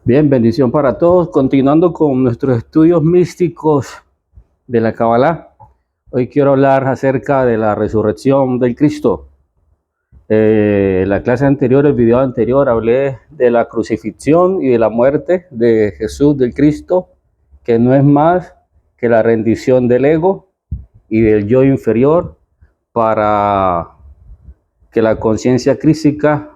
Bien, bendición para todos. Continuando con nuestros estudios místicos de la Kabbalah, hoy quiero hablar acerca de la resurrección del Cristo. En la clase anterior, el video anterior, hablé de la crucifixión y de la muerte de Jesús, del Cristo, que no es más que la rendición del ego y del yo inferior para que la conciencia crística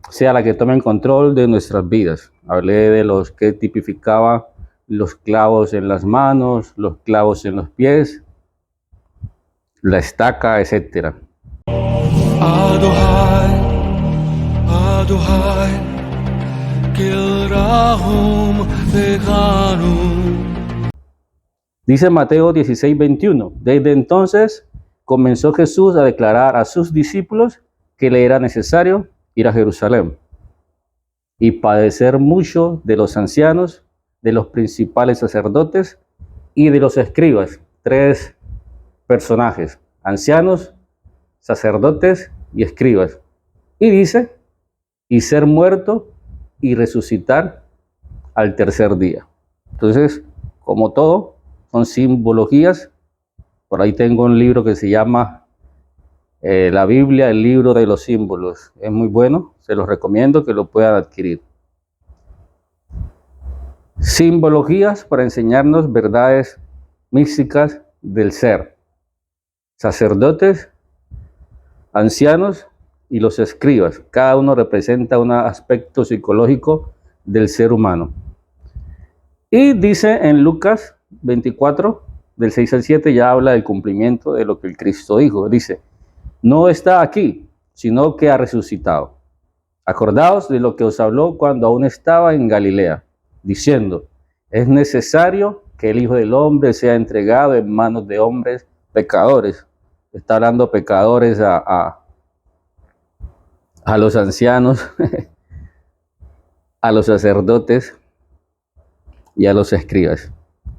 sea la que tome el control de nuestras vidas. Hablé de los que tipificaba los clavos en las manos, los clavos en los pies, la estaca, etc. Adohai, Adohai, dice Mateo 16:21. Desde entonces comenzó Jesús a declarar a sus discípulos que le era necesario ir a Jerusalén y padecer mucho de los ancianos, de los principales sacerdotes y de los escribas. Tres personajes: ancianos, sacerdotes y escribas. Y dice, y ser muerto y resucitar al tercer día. Entonces, como todo, son simbologías. Por ahí tengo un libro que se llama La Biblia, el libro de los símbolos. Es muy bueno, se los recomiendo que lo puedan adquirir. Simbologías para enseñarnos verdades místicas del ser. Sacerdotes, ancianos y los escribas. Cada uno representa un aspecto psicológico del ser humano. Y dice en Lucas 24, del 6 al 7, ya habla del cumplimiento de lo que el Cristo dijo. Dice, no está aquí, sino que ha resucitado. Acordaos de lo que os habló cuando aún estaba en Galilea, diciendo, es necesario que el Hijo del Hombre sea entregado en manos de hombres pecadores. Está hablando pecadores a los ancianos, a los sacerdotes y a los escribas.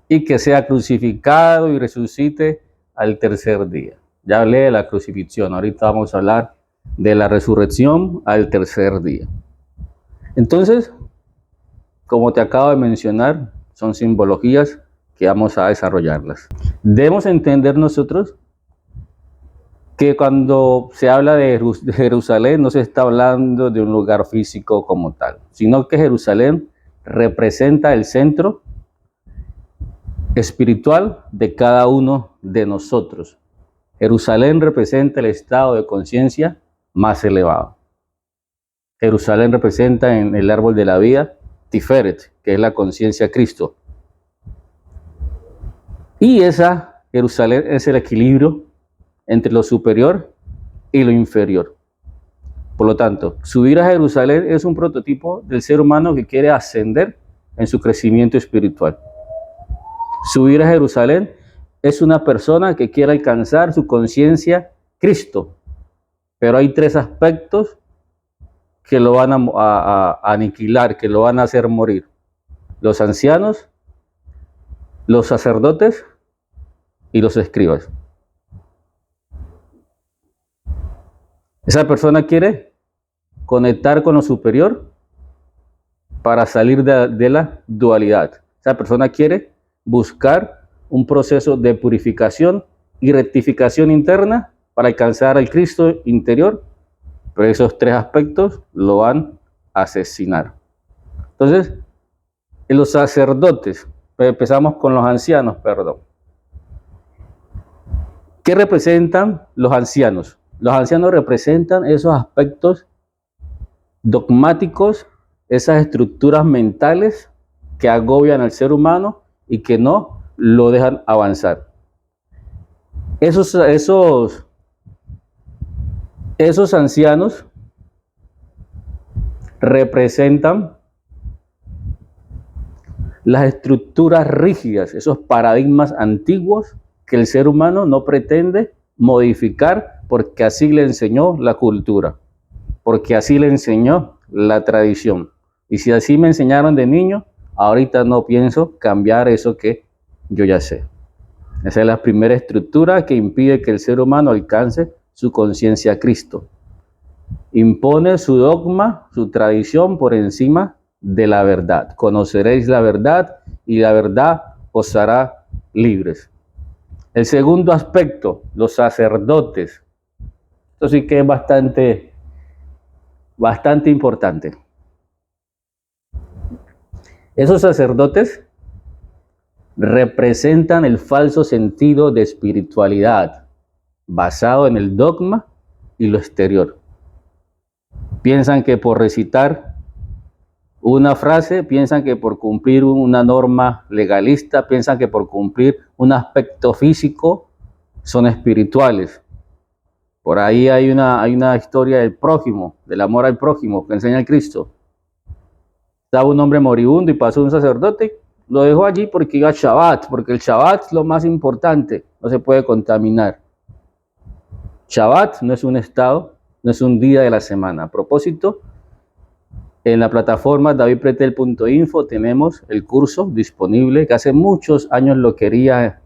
Y que sea crucificado y resucite al tercer día. Ya hablé de la crucifixión, ahorita vamos a hablar de la resurrección al tercer día. Entonces, como te acabo de mencionar, son simbologías que vamos a desarrollarlas. Debemos entender nosotros que cuando se habla de Jerusalén no se está hablando de un lugar físico como tal, sino que Jerusalén representa el centro espiritual de cada uno de nosotros. Jerusalén representa el estado de conciencia más elevado. Jerusalén representa en el árbol de la vida Tiferet, que es la conciencia Cristo. Y esa Jerusalén es el equilibrio entre lo superior y lo inferior. Por lo tanto, subir a Jerusalén es un prototipo del ser humano que quiere ascender en su crecimiento espiritual. Subir a Jerusalén es una persona que quiere alcanzar su conciencia Cristo. Pero hay tres aspectos que lo van a aniquilar, que lo van a hacer morir. Los ancianos, los sacerdotes y los escribas. Esa persona quiere conectar con lo superior para salir de la dualidad. Esa persona quiere buscar un proceso de purificación y rectificación interna para alcanzar al Cristo interior, pero esos tres aspectos lo van a asesinar. Entonces, en los sacerdotes, empezamos con los ancianos, perdón. ¿Qué representan los ancianos? Los ancianos representan esos aspectos dogmáticos, esas estructuras mentales que agobian al ser humano y que no lo dejan avanzar. Esos ancianos representan las estructuras rígidas, esos paradigmas antiguos que el ser humano no pretende modificar porque así le enseñó la cultura, porque así le enseñó la tradición. Y si así me enseñaron de niño, ahorita no pienso cambiar eso que yo ya sé. Esa es la primera estructura que impide que el ser humano alcance su conciencia a Cristo. Impone su dogma, su tradición por encima de la verdad. Conoceréis la verdad y la verdad os hará libres. El segundo aspecto, los sacerdotes. Esto sí que es bastante importante. Esos sacerdotes representan el falso sentido de espiritualidad basado en el dogma y lo exterior. Piensan que por recitar una frase, piensan que por cumplir una norma legalista, piensan que por cumplir un aspecto físico son espirituales. Por ahí hay una historia del prójimo, del amor al prójimo que enseña el Cristo. Estaba un hombre moribundo y pasó un sacerdote, lo dejó allí porque iba a Shabbat, porque el Shabbat es lo más importante, no se puede contaminar. Shabbat no es un estado, no es un día de la semana. A propósito, en la plataforma davidpretel.info tenemos el curso disponible que hace muchos años lo quería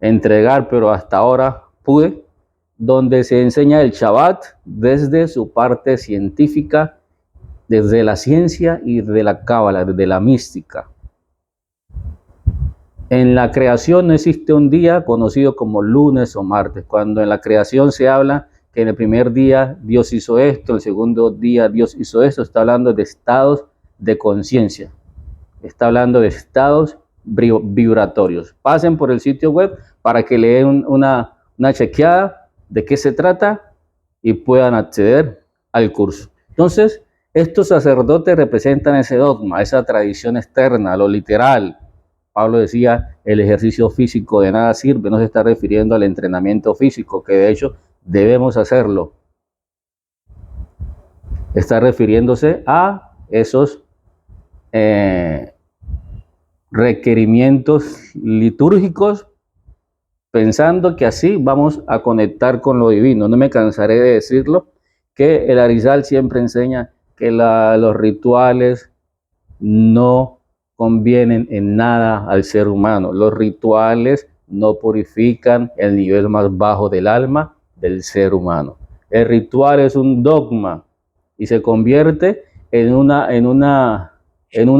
entregar, pero hasta ahora pude, donde se enseña el Shabbat desde su parte científica, desde la ciencia y de la cábala, desde la mística. En la creación no existe un día conocido como lunes o martes. Cuando en la creación se habla que en el primer día Dios hizo esto, el segundo día Dios hizo esto, está hablando de estados de conciencia. Está hablando de estados vibratorios. Pasen por el sitio web para que le den una chequeada de qué se trata y puedan acceder al curso. Entonces, estos sacerdotes representan ese dogma, esa tradición externa, lo literal. Pablo decía, el ejercicio físico de nada sirve, no se está refiriendo al entrenamiento físico, que de hecho debemos hacerlo. Está refiriéndose a esos requerimientos litúrgicos, pensando que así vamos a conectar con lo divino. No me cansaré de decirlo, que el Arizal siempre enseña que los rituales no convienen en nada al ser humano. Los rituales no purifican el nivel más bajo del alma del ser humano. El ritual es un dogma y se convierte en un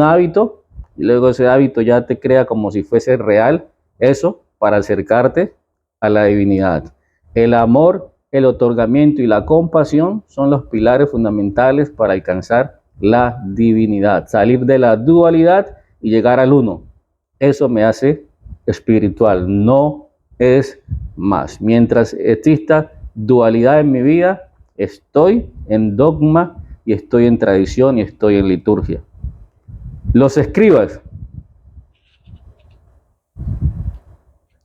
hábito, y luego ese hábito ya te crea como si fuese real eso para acercarte a la divinidad. El amor, el otorgamiento y la compasión son los pilares fundamentales para alcanzar la divinidad, salir de la dualidad y llegar al uno. Eso me hace espiritual, no es más. Mientras exista dualidad en mi vida, estoy en dogma y estoy en tradición y estoy en liturgia. Los escribas.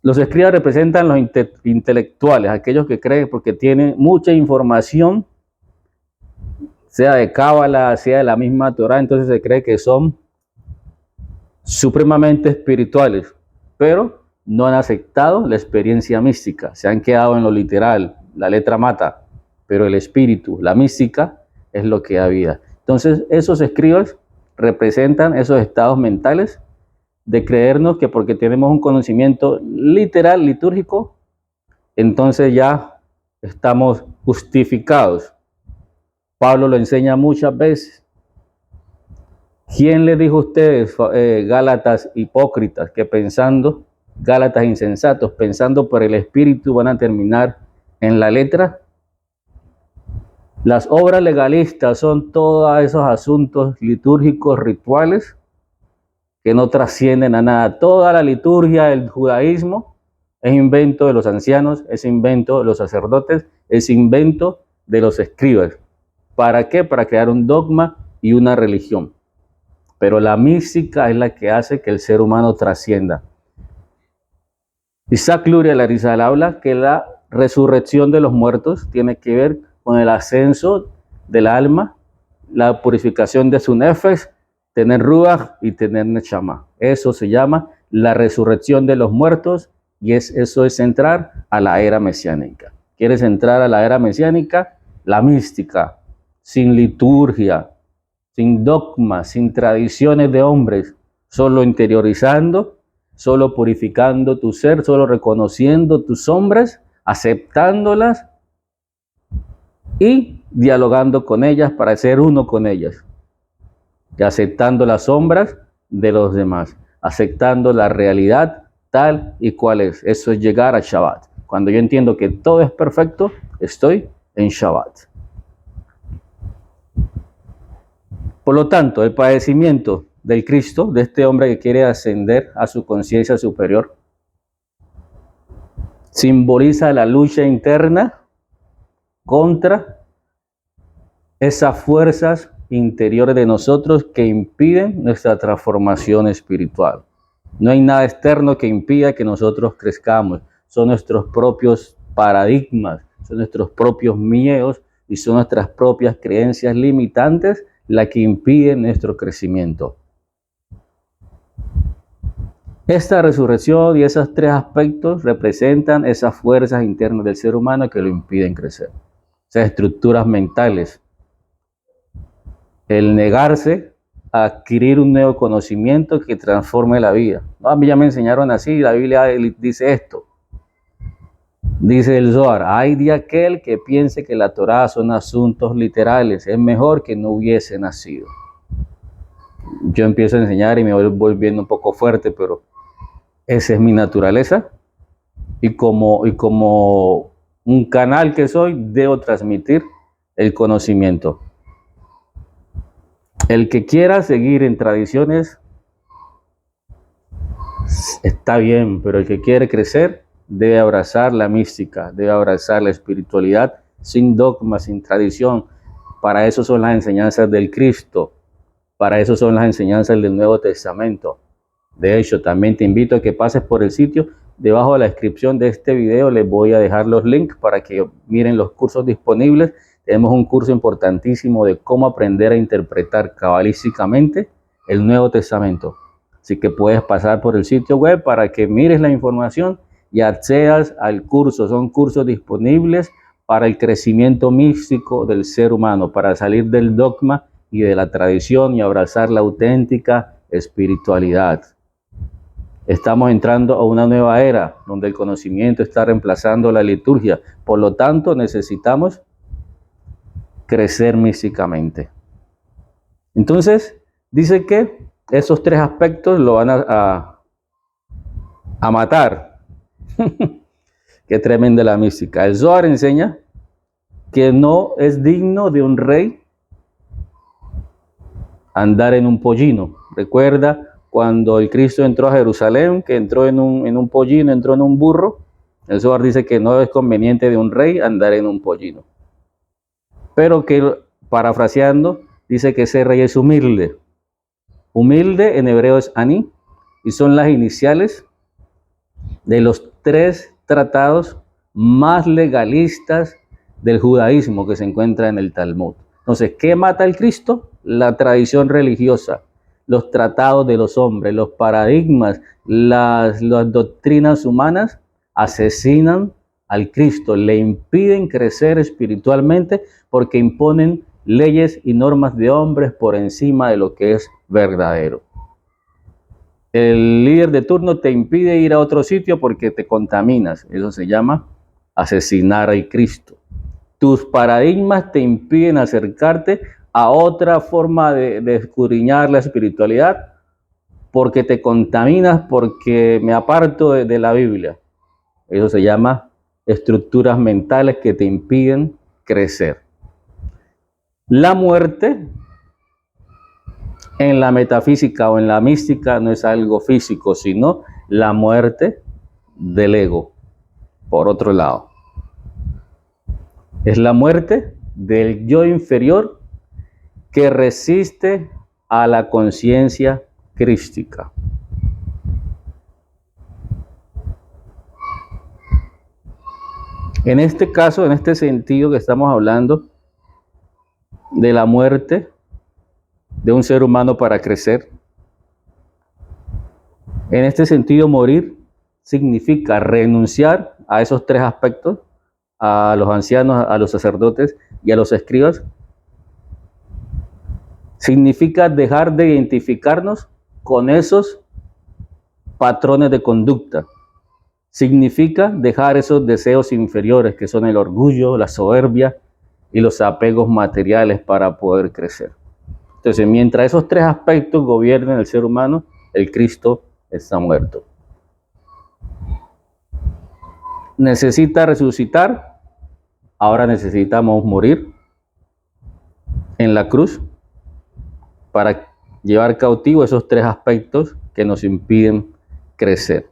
Los escribas representan los intelectuales, aquellos que creen porque tienen mucha información, sea de cábala, sea de la misma Torá, entonces se cree que son supremamente espirituales, pero no han aceptado la experiencia mística, se han quedado en lo literal, la letra mata, pero el espíritu, la mística, es lo que da vida. Entonces, esos escribas representan esos estados mentales de creernos que porque tenemos un conocimiento literal, litúrgico, entonces ya estamos justificados. Pablo lo enseña muchas veces. ¿Quién les dijo a ustedes, Gálatas hipócritas, que pensando, Gálatas insensatos, pensando por el espíritu van a terminar en la letra? Las obras legalistas son todos esos asuntos litúrgicos, rituales, que no trascienden a nada. Toda la liturgia del judaísmo es invento de los ancianos, es invento de los sacerdotes, es invento de los escribas. ¿Para qué? Para crear un dogma y una religión. Pero la mística es la que hace que el ser humano trascienda. Isaac Luria Larizal habla que la resurrección de los muertos tiene que ver con el ascenso del alma, la purificación de su nefesh, tener ruach y tener neshama. Eso se llama la resurrección de los muertos y eso es entrar a la era mesiánica. ¿Quieres entrar a la era mesiánica? La mística, sin liturgia, sin dogmas, sin tradiciones de hombres, solo interiorizando, solo purificando tu ser, solo reconociendo tus sombras, aceptándolas y dialogando con ellas para ser uno con ellas. y aceptando las sombras de los demás, aceptando la realidad tal y cual es. Eso es llegar a Shabbat. Cuando yo entiendo que todo es perfecto, estoy en Shabbat. Por lo tanto, el padecimiento del Cristo, de este hombre que quiere ascender a su conciencia superior, simboliza la lucha interna contra esas fuerzas interiores de nosotros que impiden nuestra transformación espiritual. No hay nada externo que impida que nosotros crezcamos. Son nuestros propios paradigmas, son nuestros propios miedos y son nuestras propias creencias limitantes las que impiden nuestro crecimiento. Esta resurrección y esos tres aspectos representan esas fuerzas internas del ser humano que lo impiden crecer. Esas estructuras mentales. El negarse a adquirir un nuevo conocimiento que transforme la vida. No, a mí ya me enseñaron así, la Biblia dice esto. Dice el Zohar, hay de aquel que piense que la Torá son asuntos literales, es mejor que no hubiese nacido. Yo empiezo a enseñar y me voy volviendo un poco fuerte, pero esa es mi naturaleza y como un canal que soy, debo transmitir el conocimiento. El que quiera seguir en tradiciones está bien, pero el que quiere crecer debe abrazar la mística, debe abrazar la espiritualidad sin dogma, sin tradición. Para eso son las enseñanzas del Cristo, para eso son las enseñanzas del Nuevo Testamento. De hecho, también te invito a que pases por el sitio. Debajo de la descripción de este video les voy a dejar los links para que miren los cursos disponibles. Tenemos un curso importantísimo de cómo aprender a interpretar cabalísticamente el Nuevo Testamento. Así que puedes pasar por el sitio web para que mires la información y accedas al curso. Son cursos disponibles para el crecimiento místico del ser humano, para salir del dogma y de la tradición y abrazar la auténtica espiritualidad. Estamos entrando a una nueva era donde el conocimiento está reemplazando la liturgia. Por lo tanto, necesitamos crecer místicamente. Entonces, dice que esos tres aspectos lo van a matar. Qué tremenda la mística. El Zohar enseña que no es digno de un rey andar en un pollino. Recuerda cuando el Cristo entró a Jerusalén, que entró en un pollino, entró en un burro. El Zohar dice que no es conveniente de un rey andar en un pollino. Pero que, parafraseando, dice que ese rey es humilde. Humilde en hebreo es Ani, y son las iniciales de los tres tratados más legalistas del judaísmo que se encuentra en el Talmud. Entonces, ¿qué mata al Cristo? La tradición religiosa, los tratados de los hombres, los paradigmas, las doctrinas humanas asesinan al Cristo, le impiden crecer espiritualmente porque imponen leyes y normas de hombres por encima de lo que es verdadero. El líder de turno te impide ir a otro sitio porque te contaminas. Eso se llama asesinar al Cristo. Tus paradigmas te impiden acercarte a otra forma de escudriñar la espiritualidad porque te contaminas, porque me aparto de la Biblia. Eso se llama estructuras mentales que te impiden crecer. La muerte en la metafísica o en la mística no es algo físico, sino la muerte del ego, por otro lado. Es la muerte del yo inferior que resiste a la conciencia crística. En este caso, en este sentido que estamos hablando de la muerte de un ser humano para crecer, en este sentido morir significa renunciar a esos tres aspectos, a los ancianos, a los sacerdotes y a los escribas. Significa dejar de identificarnos con esos patrones de conducta. Significa dejar esos deseos inferiores que son el orgullo, la soberbia y los apegos materiales para poder crecer. Entonces, mientras esos tres aspectos gobiernen el ser humano, el Cristo está muerto. Necesita resucitar, ahora necesitamos morir en la cruz para llevar cautivo esos tres aspectos que nos impiden crecer.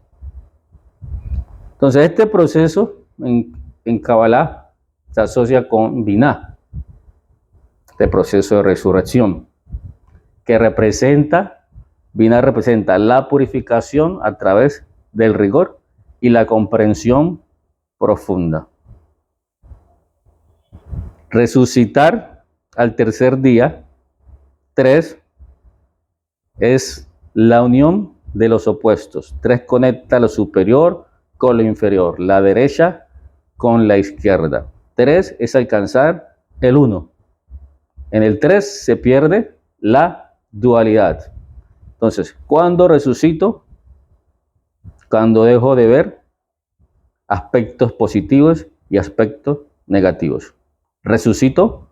Entonces, este proceso en Kabbalah se asocia con Binah, este proceso de resurrección, que Binah representa la purificación a través del rigor y la comprensión profunda. Resucitar al tercer día, 3, es la unión de los opuestos. 3 conecta lo superior con lo inferior, la derecha con la izquierda. 3 es alcanzar el 1. En el 3 se pierde la dualidad. Entonces, cuando resucito, cuando dejo de ver aspectos positivos y aspectos negativos. Resucito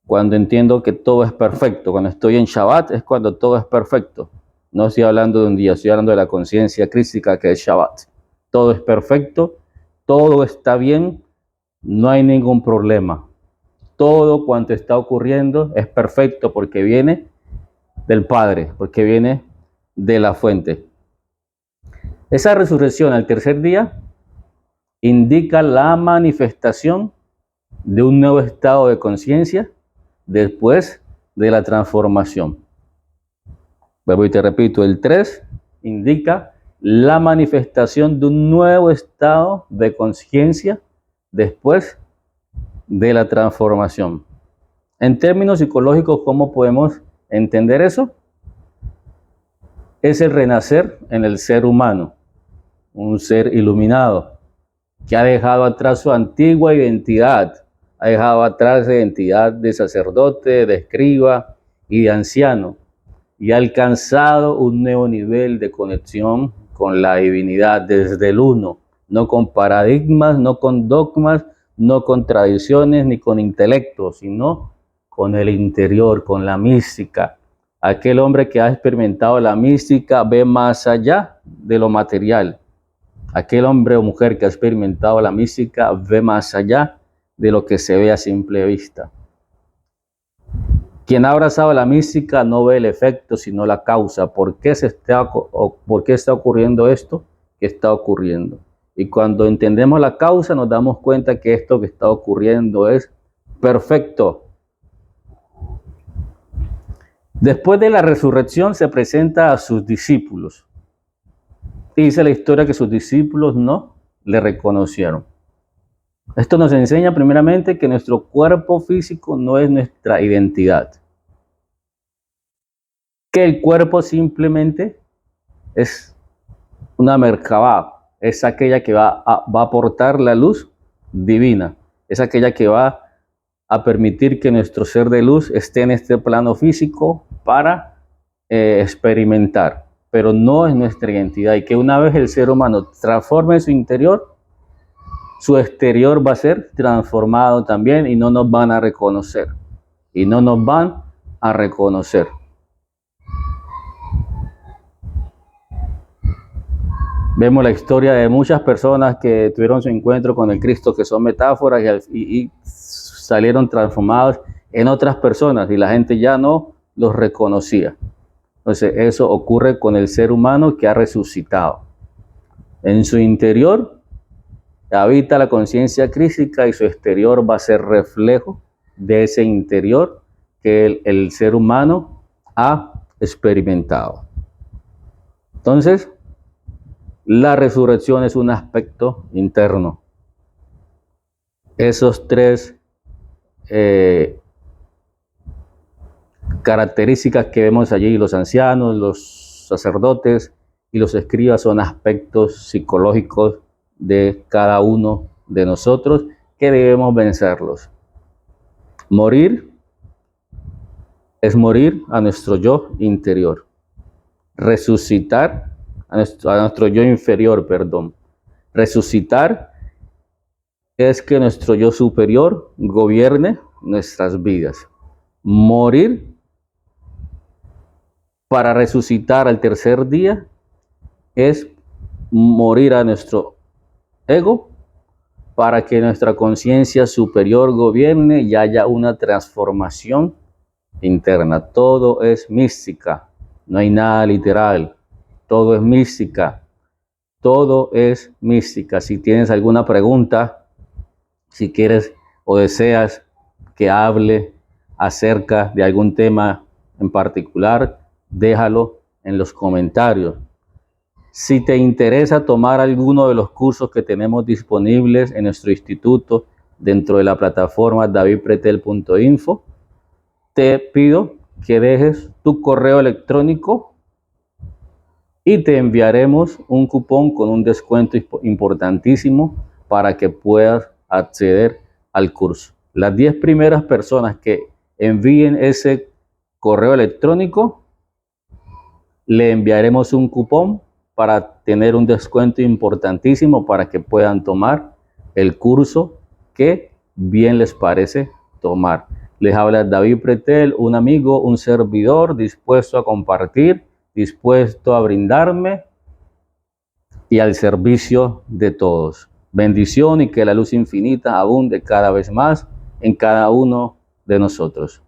cuando entiendo que todo es perfecto. Cuando estoy en Shabbat es cuando todo es perfecto. No estoy hablando de un día, estoy hablando de la conciencia crística que es Shabbat. Todo es perfecto, todo está bien, no hay ningún problema. Todo cuanto está ocurriendo es perfecto porque viene del Padre, porque viene de la fuente. Esa resurrección al tercer día indica la manifestación de un nuevo estado de conciencia después de la transformación. Vuelvo y te repito, el 3 indica la manifestación de un nuevo estado de conciencia después de la transformación. En términos psicológicos, ¿cómo podemos entender eso? Es el renacer en el ser humano, un ser iluminado, que ha dejado atrás su antigua identidad, ha dejado atrás la identidad de sacerdote, de escriba y de anciano, y ha alcanzado un nuevo nivel de conexión con la divinidad desde el uno, no con paradigmas, no con dogmas, no con tradiciones ni con intelecto, sino con el interior, con la mística. Aquel hombre que ha experimentado la mística ve más allá de lo material. Aquel hombre o mujer que ha experimentado la mística ve más allá de lo que se ve a simple vista. Quien ha abrazado la mística no ve el efecto, sino la causa. ¿Por qué está ocurriendo esto que está ocurriendo? Y cuando entendemos la causa, nos damos cuenta que esto que está ocurriendo es perfecto. Después de la resurrección se presenta a sus discípulos. Y dice la historia que sus discípulos no le reconocieron. Esto nos enseña primeramente que nuestro cuerpo físico no es nuestra identidad. Que el cuerpo simplemente es una merkabah, es aquella que va a aportar la luz divina, es aquella que va a permitir que nuestro ser de luz esté en este plano físico para experimentar, pero no es nuestra identidad, y que una vez el ser humano transforme su interior, su exterior va a ser transformado también y no nos van a reconocer. Y no nos van a reconocer. Vemos la historia de muchas personas que tuvieron su encuentro con el Cristo, que son metáforas y salieron transformados en otras personas y la gente ya no los reconocía. Entonces eso ocurre con el ser humano que ha resucitado. En su interior habita la conciencia crística y su exterior va a ser reflejo de ese interior que el ser humano ha experimentado. Entonces, la resurrección es un aspecto interno. Esos 3 características que vemos allí, los ancianos, los sacerdotes y los escribas, son aspectos psicológicos de cada uno de nosotros que debemos vencerlos. Morir es morir a nuestro yo interior. Resucitar a nuestro yo inferior, Resucitar es que nuestro yo superior gobierne nuestras vidas. Morir para resucitar al tercer día es morir a nuestro ego para que nuestra conciencia superior gobierne y haya una transformación interna. Todo es mística, no hay nada literal, todo es mística, todo es mística. Si tienes alguna pregunta, si quieres o deseas que hable acerca de algún tema en particular, déjalo en los comentarios. Si te interesa tomar alguno de los cursos que tenemos disponibles en nuestro instituto dentro de la plataforma davidpretel.info, te pido que dejes tu correo electrónico y te enviaremos un cupón con un descuento importantísimo para que puedas acceder al curso. Las 10 primeras personas que envíen ese correo electrónico, le enviaremos un cupón para tener un descuento importantísimo para que puedan tomar el curso que bien les parece tomar. Les habla David Pretel, un amigo, un servidor dispuesto a compartir, dispuesto a brindarme y al servicio de todos. Bendición y que la luz infinita abunde cada vez más en cada uno de nosotros.